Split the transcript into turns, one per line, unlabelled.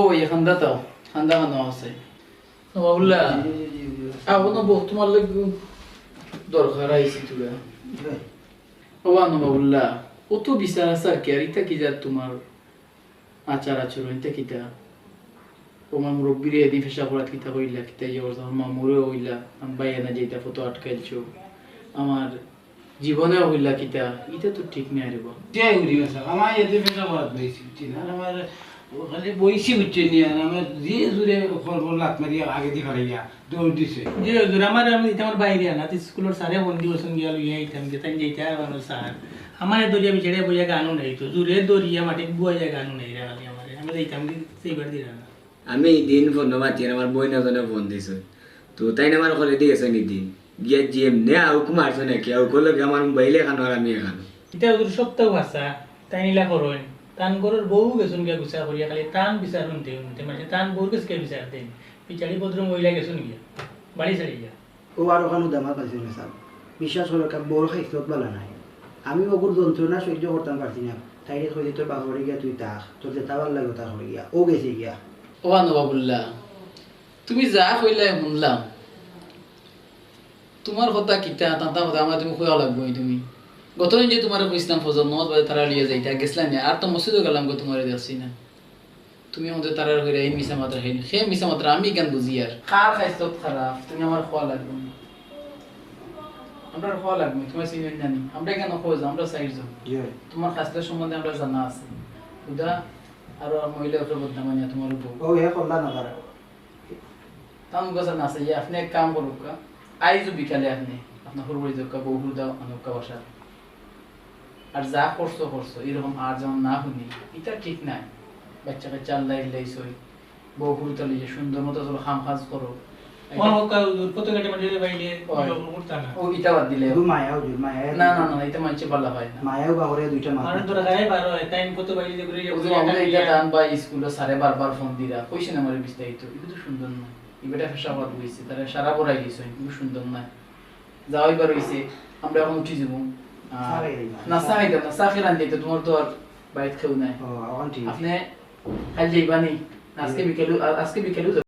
ওই খান্দা তাও খান্দা খানো আছে বাবুল্লা আগুনো বহু তোমার লাগি দরকার আইছি তুলা ও আনো বাবুল্লা অত বিচার আচার কে আর ইতা কি যা তোমার আচার আচরণ ইতা কিতা তোমার মুরব্বীর এদিন ফেসা পড়া কিতা কইলা কিতা ইয়ে করছো আমার মামুরে হইলা আমি বাইয়া না যেটা ফটো আটকাইছো আমার জীবনে হইলা কিতা এটা তো ঠিক নাই রে বা
জয় গুরি মাসা আমার এতে ফেসা পড়া বইছি ঠিক না আমার খালি বইছি হচ্ছে নি আর আমার যে জুরে খবর লাত মারি আগে দি ফেলাইয়া দৌড় দিছে
যে জুরে আমার আমার বাইরে না স্কুলের সারে বন্ধি বসন গিয়া লইয়া আইতাম যে তাই যেটা আর স্যার আমার দরিয়া বিছড়ে বইয়া গানও নাই তো জুরে দরিয়া মাটি বুয়া গানও নাই রে খালি আমার আমি যাইতাম সেইবার দিরা না
আমি দিন ফোন মাতি আমার বই নজনে ফোন দিছো তো তাই না আমার ঘরে দিয়েছে নি দিন গিয়া জিএম নে আউক মারছো নাকি আউক হলো আমার মোবাইলে খানো আর আমি খানো
এটা ওদের সপ্তাহ ভাষা তাই নিলা করোন তান গরুর বউ গেছুন গিয়া গুছা করিয়া খালি তান বিচার শুনতে শুনতে মানে তান বউর কাছে বিচার দেন পিছাড়ি ভদ্র মহিলা গেছুন গিয়া বাড়ি ছাড়ি গিয়া
ও আর ওখানে দামা পাইছে না স্যার বিশ্বাস করে বড় খাইছত বলা নাই আমি ওগুর যন্ত্রণা সহ্য করতাম পারছি না তাই কইলে তোর বাপরে গিয়া তুই তাক তোর যেটা ভালো লাগে তা করে গিয়া ও গেছে গিয়া
ও আনো বাবুল্লা তুমি যা কইলা শুনলাম তোমার কথা কিতা তাতা কথা আমার তুমি কইয়া লাগবো তুমি গতদিন যে তোমার কইছিলাম ফজর নদ বাজে তারা লিয়ে যাইতা গেছলাম না আর তো মসজিদে গেলাম গো তোমারে দেখছি না তুমি আমাদের তারার হইরা এই মিছা মাত্রা খাইনি সে মিছা মাত্রা আমি কেন বুঝি আর কার খাইছো খারাপ তুমি আমার খাওয়া লাগবে আমরা খাওয়া লাগবে তোমার চিনেন জানি আমরা কেন খোঁজ আমরা সাইড যাও তোমার স্বাস্থ্য সম্বন্ধে আমরা জানা আছে উদা আর মহিলা উপরে বদনামানিয়া তোমার উপর
ও হে করলা না তারা
তাম গসা না আছে আপনি এক কাম করুক আইজু বিকালে আপনি আপনার হরবড়ি যোগ বহু দাও অনুকা বসা আর যা করছো করছো এরকম আর যেমন না শুনি এটা ঠিক নাই বাচ্চা কাচ্চা আল্লাহ ইল্লাইছই বহু তালে যে সুন্দর মতো চলো খাম কাজ করো
আমার হোক কত কেটে মানে বাইলে করতা না
ও এটা বাদ দিলে
ও মায়াও জুল মায়া
না না না এটা মানছে ভালো হয় না
মায়াও বাহরে দুইটা মাথা
আর তোরা গায়ে বারো টাইম কত বাইলে করে
ও যে আমরা এটা দান বা স্কুলে সারে বারবার ফোন দিরা কইছেন আমার বিস্তারিত এটা তো সুন্দর না ইবেটা ফেসাবাদ হইছে তারা সারা বড়াই গেছে কিন্তু সুন্দর না যাওই বার হইছে আমরা এখন উঠি যাব না সাই দাও না সাফি রান দিতে তোমার তো আর বাইত খেউ নাই
ও এখন ঠিক
আপনি কাল যাইবানি আজকে বিকেলে